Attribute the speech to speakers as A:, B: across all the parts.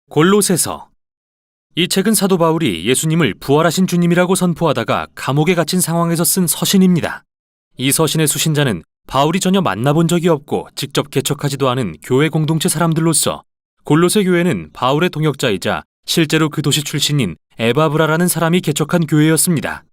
A: 골로새서. 이 책은 사도 바울이 예수님을 부활하신 주님이라고 선포하다가 감옥에 갇힌 상황에서 쓴 서신입니다. 이 서신의 수신자는 바울이 전혀 만나본 적이 없고 직접 개척하지도 않은 교회 공동체 사람들로서 골로새 교회는 바울의 동역자이자 실제로 그 도시 출신인 에바브라라는 사람이 개척한 교회였습니다.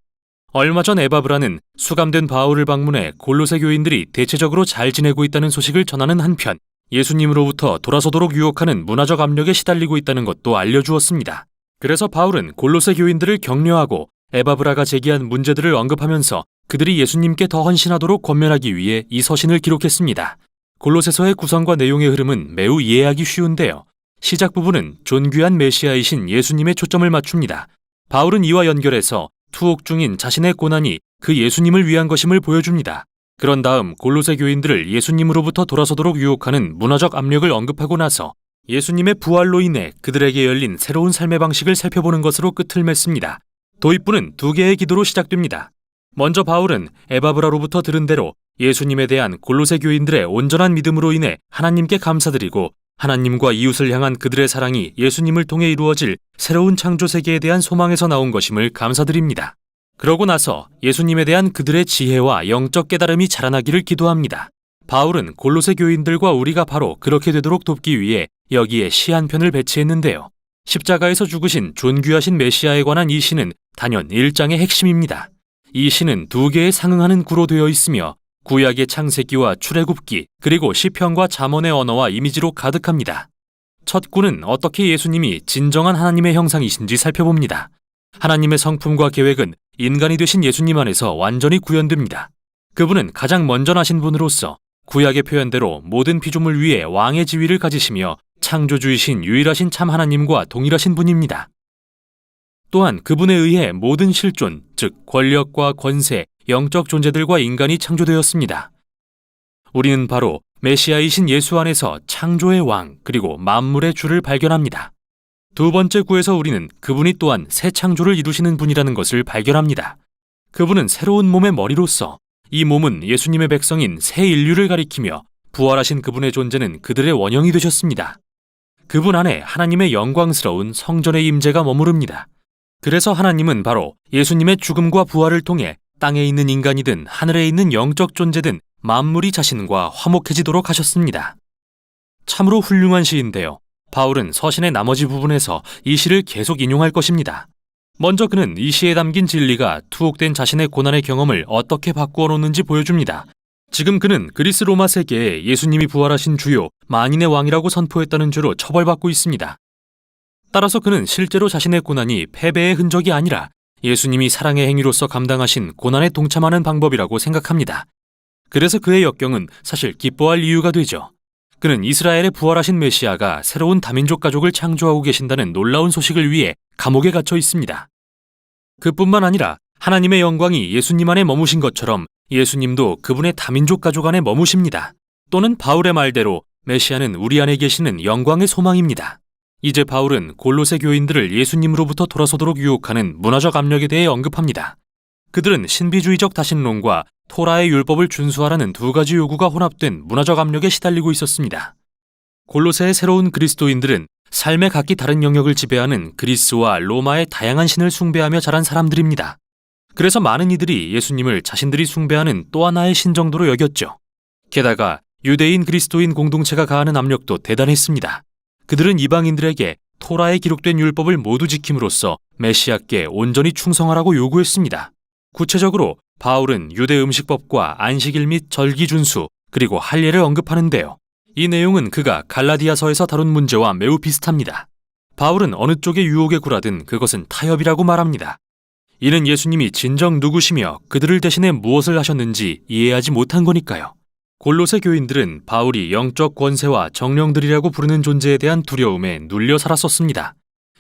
A: 얼마 전 에바브라는 수감된 바울을 방문해 골로새 교인들이 대체적으로 잘 지내고 있다는 소식을 전하는 한편 예수님으로부터 돌아서도록 유혹하는 문화적 압력에 시달리고 있다는 것도 알려주었습니다. 그래서 바울은 골로새 교인들을 격려하고 에바브라가 제기한 문제들을 언급하면서 그들이 예수님께 더 헌신하도록 권면하기 위해 이 서신을 기록했습니다. 골로새서의 구성과 내용의 흐름은 매우 이해하기 쉬운데요. 시작 부분은 존귀한 메시아이신 예수님에 초점을 맞춥니다. 바울은 이와 연결해서 투옥 중인 자신의 고난이 그 예수님을 위한 것임을 보여줍니다. 그런 다음 골로새 교인들을 예수님으로부터 돌아서도록 유혹하는 문화적 압력을 언급하고 나서 예수님의 부활로 인해 그들에게 열린 새로운 삶의 방식을 살펴보는 것으로 끝을 맺습니다. 도입부는 두 개의 기도로 시작됩니다. 먼저 바울은 에바브라로부터 들은 대로 예수님에 대한 골로새 교인들의 온전한 믿음으로 인해 하나님께 감사드리고 하나님과 이웃을 향한 그들의 사랑이 예수님을 통해 이루어질 새로운 창조 세계에 대한 소망에서 나온 것임을 감사드립니다. 그러고 나서 예수님에 대한 그들의 지혜와 영적 깨달음이 자라나기를 기도합니다. 바울은 골로새 교인들과 우리가 바로 그렇게 되도록 돕기 위해 여기에 시 한 편을 배치했는데요. 십자가에서 죽으신 존귀하신 메시아에 관한 이 시는 단연 1장의 핵심입니다. 이 시는 두 개의 상응하는 구로 되어 있으며 구약의 창세기와 출애굽기 그리고 시편과 잠언의 언어와 이미지로 가득합니다. 첫 구는 어떻게 예수님이 진정한 하나님의 형상이신지 살펴봅니다. 하나님의 성품과 계획은 인간이 되신 예수님 안에서 완전히 구현됩니다. 그분은 가장 먼저 나신 분으로서 구약의 표현대로 모든 피조물 위에 왕의 지위를 가지시며 창조주이신 유일하신 참 하나님과 동일하신 분입니다. 또한 그분에 의해 모든 실존, 즉 권력과 권세, 영적 존재들과 인간이 창조되었습니다. 우리는 바로 메시아이신 예수 안에서 창조의 왕 그리고 만물의 주를 발견합니다. 두 번째 구에서 우리는 그분이 또한 새 창조를 이루시는 분이라는 것을 발견합니다. 그분은 새로운 몸의 머리로서 이 몸은 예수님의 백성인 새 인류를 가리키며 부활하신 그분의 존재는 그들의 원형이 되셨습니다. 그분 안에 하나님의 영광스러운 성전의 임재가 머무릅니다. 그래서 하나님은 바로 예수님의 죽음과 부활을 통해 땅에 있는 인간이든 하늘에 있는 영적 존재든 만물이 자신과 화목해지도록 하셨습니다. 참으로 훌륭한 시인데요. 바울은 서신의 나머지 부분에서 이 시를 계속 인용할 것입니다. 먼저 그는 이 시에 담긴 진리가 투옥된 자신의 고난의 경험을 어떻게 바꾸어 놓는지 보여줍니다. 지금 그는 그리스 로마 세계에 예수님이 부활하신 주요 만인의 왕이라고 선포했다는 죄로 처벌받고 있습니다. 따라서 그는 실제로 자신의 고난이 패배의 흔적이 아니라 예수님이 사랑의 행위로서 감당하신 고난에 동참하는 방법이라고 생각합니다. 그래서 그의 역경은 사실 기뻐할 이유가 되죠. 그는 이스라엘의 부활하신 메시아가 새로운 다민족 가족을 창조하고 계신다는 놀라운 소식을 위해 감옥에 갇혀 있습니다. 그뿐만 아니라 하나님의 영광이 예수님 안에 머무신 것처럼 예수님도 그분의 다민족 가족 안에 머무십니다. 또는 바울의 말대로 메시아는 우리 안에 계시는 영광의 소망입니다. 이제 바울은 골로새 교인들을 예수님으로부터 돌아서도록 유혹하는 문화적 압력에 대해 언급합니다. 그들은 신비주의적 다신론과 토라의 율법을 준수하라는 두 가지 요구가 혼합된 문화적 압력에 시달리고 있었습니다. 골로새의 새로운 그리스도인들은 삶의 각기 다른 영역을 지배하는 그리스와 로마의 다양한 신을 숭배하며 자란 사람들입니다. 그래서 많은 이들이 예수님을 자신들이 숭배하는 또 하나의 신 정도로 여겼죠. 게다가 유대인 그리스도인 공동체가 가하는 압력도 대단했습니다. 그들은 이방인들에게 토라에 기록된 율법을 모두 지킴으로써 메시아께 온전히 충성하라고 요구했습니다. 구체적으로 바울은 유대 음식법과 안식일 및 절기 준수 그리고 할례를 언급하는데요. 이 내용은 그가 갈라디아서에서 다룬 문제와 매우 비슷합니다. 바울은 어느 쪽의 유혹에 굴하든 그것은 타협이라고 말합니다. 이는 예수님이 진정 누구시며 그들을 대신해 무엇을 하셨는지 이해하지 못한 거니까요. 골로새 교인들은 바울이 영적 권세와 정령들이라고 부르는 존재에 대한 두려움에 눌려 살았었습니다.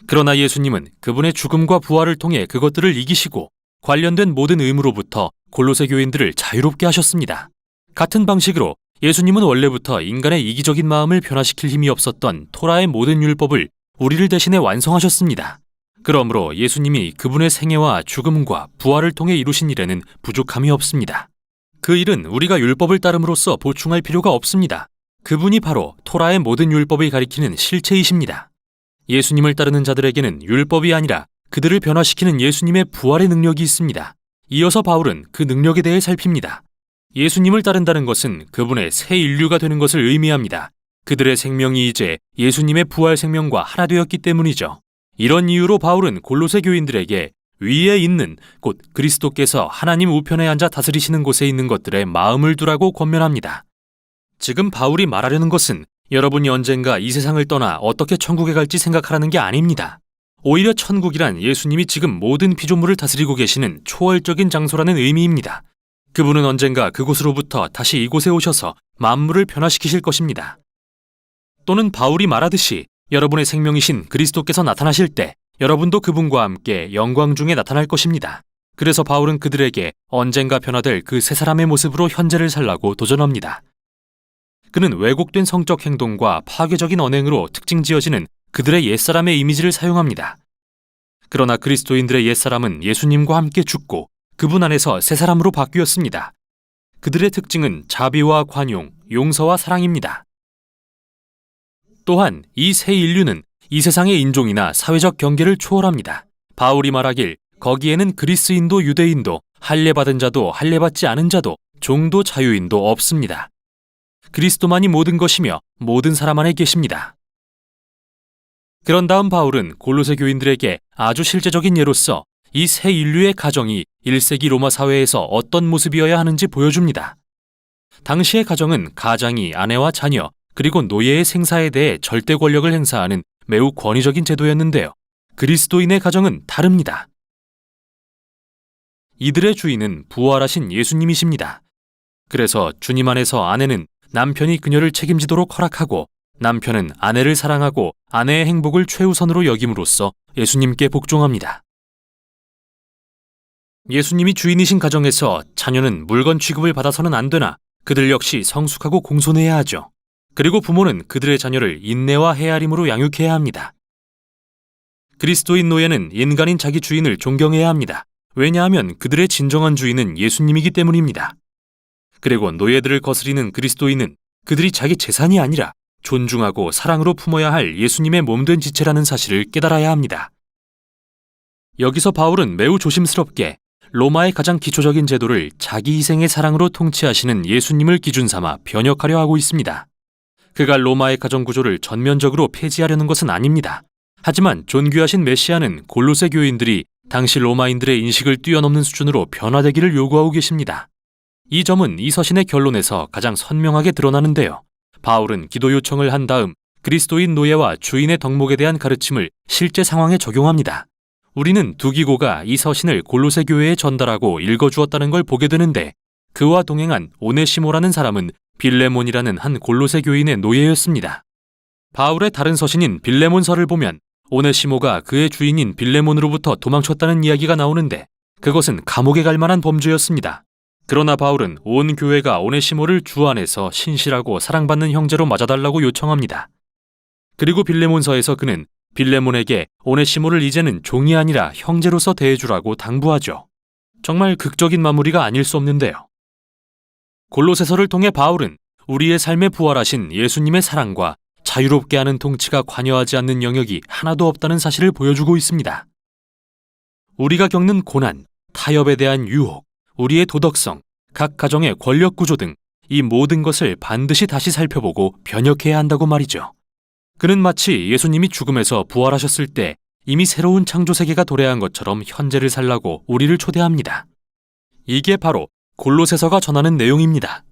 A: 그러나 예수님은 그분의 죽음과 부활을 통해 그것들을 이기시고 관련된 모든 의무로부터 골로새 교인들을 자유롭게 하셨습니다. 같은 방식으로 예수님은 원래부터 인간의 이기적인 마음을 변화시킬 힘이 없었던 토라의 모든 율법을 우리를 대신해 완성하셨습니다. 그러므로 예수님이 그분의 생애와 죽음과 부활을 통해 이루신 일에는 부족함이 없습니다. 그 일은 우리가 율법을 따름으로써 보충할 필요가 없습니다. 그분이 바로 토라의 모든 율법을 가리키는 실체이십니다. 예수님을 따르는 자들에게는 율법이 아니라 그들을 변화시키는 예수님의 부활의 능력이 있습니다. 이어서 바울은 그 능력에 대해 살핍니다. 예수님을 따른다는 것은 그분의 새 인류가 되는 것을 의미합니다. 그들의 생명이 이제 예수님의 부활 생명과 하나 되었기 때문이죠. 이런 이유로 바울은 골로새 교인들에게 위에 있는 곧 그리스도께서 하나님 우편에 앉아 다스리시는 곳에 있는 것들에 마음을 두라고 권면합니다. 지금 바울이 말하려는 것은 여러분이 언젠가 이 세상을 떠나 어떻게 천국에 갈지 생각하라는 게 아닙니다. 오히려 천국이란 예수님이 지금 모든 피조물을 다스리고 계시는 초월적인 장소라는 의미입니다. 그분은 언젠가 그곳으로부터 다시 이곳에 오셔서 만물을 변화시키실 것입니다. 또는 바울이 말하듯이 여러분의 생명이신 그리스도께서 나타나실 때 여러분도 그분과 함께 영광 중에 나타날 것입니다. 그래서 바울은 그들에게 언젠가 변화될 그 새 사람의 모습으로 현재를 살라고 도전합니다. 그는 왜곡된 성적 행동과 파괴적인 언행으로 특징 지어지는 그들의 옛사람의 이미지를 사용합니다. 그러나 그리스도인들의 옛사람은 예수님과 함께 죽고 그분 안에서 새 사람으로 바뀌었습니다. 그들의 특징은 자비와 관용, 용서와 사랑입니다. 또한 이 새 인류는 이 세상의 인종이나 사회적 경계를 초월합니다. 바울이 말하길 거기에는 그리스인도 유대인도 할례받은 자도 할례받지 않은 자도 종도 자유인도 없습니다. 그리스도만이 모든 것이며 모든 사람 안에 계십니다. 그런 다음 바울은 골로새 교인들에게 아주 실제적인 예로서 이 새 인류의 가정이 1세기 로마 사회에서 어떤 모습이어야 하는지 보여줍니다. 당시의 가정은 가장이 아내와 자녀 그리고 노예의 생사에 대해 절대 권력을 행사하는 매우 권위적인 제도였는데요. 그리스도인의 가정은 다릅니다. 이들의 주인은 부활하신 예수님이십니다. 그래서 주님 안에서 아내는 남편이 그녀를 책임지도록 허락하고 남편은 아내를 사랑하고 아내의 행복을 최우선으로 여김으로써 예수님께 복종합니다. 예수님이 주인이신 가정에서 자녀는 물건 취급을 받아서는 안 되나 그들 역시 성숙하고 공손해야 하죠. 그리고 부모는 그들의 자녀를 인내와 헤아림으로 양육해야 합니다. 그리스도인 노예는 인간인 자기 주인을 존경해야 합니다. 왜냐하면 그들의 진정한 주인은 예수님이기 때문입니다. 그리고 노예들을 거스리는 그리스도인은 그들이 자기 재산이 아니라 존중하고 사랑으로 품어야 할 예수님의 몸된 지체라는 사실을 깨달아야 합니다. 여기서 바울은 매우 조심스럽게 로마의 가장 기초적인 제도를 자기 희생의 사랑으로 통치하시는 예수님을 기준 삼아 변혁하려 하고 있습니다. 그가 로마의 가정 구조를 전면적으로 폐지하려는 것은 아닙니다. 하지만 존귀하신 메시아는 골로새 교인들이 당시 로마인들의 인식을 뛰어넘는 수준으로 변화되기를 요구하고 계십니다. 이 점은 이 서신의 결론에서 가장 선명하게 드러나는데요. 바울은 기도 요청을 한 다음 그리스도인 노예와 주인의 덕목에 대한 가르침을 실제 상황에 적용합니다. 우리는 두기고가 이 서신을 골로새 교회에 전달하고 읽어주었다는 걸 보게 되는데 그와 동행한 오네시모라는 사람은 빌레몬이라는 한 골로새 교인의 노예였습니다. 바울의 다른 서신인 빌레몬서를 보면 오네시모가 그의 주인인 빌레몬으로부터 도망쳤다는 이야기가 나오는데 그것은 감옥에 갈 만한 범죄였습니다. 그러나 바울은 온 교회가 오네시모를 주 안에서 신실하고 사랑받는 형제로 맞아달라고 요청합니다. 그리고 빌레몬서에서 그는 빌레몬에게 오네시모를 이제는 종이 아니라 형제로서 대해주라고 당부하죠. 정말 극적인 마무리가 아닐 수 없는데요. 골로새서를 통해 바울은 우리의 삶에 부활하신 예수님의 사랑과 자유롭게 하는 통치가 관여하지 않는 영역이 하나도 없다는 사실을 보여주고 있습니다. 우리가 겪는 고난, 타협에 대한 유혹, 우리의 도덕성, 각 가정의 권력 구조 등 이 모든 것을 반드시 다시 살펴보고 변혁해야 한다고 말이죠. 그는 마치 예수님이 죽음에서 부활하셨을 때 이미 새로운 창조 세계가 도래한 것처럼 현재를 살라고 우리를 초대합니다. 이게 바로 골로새서가 전하는 내용입니다.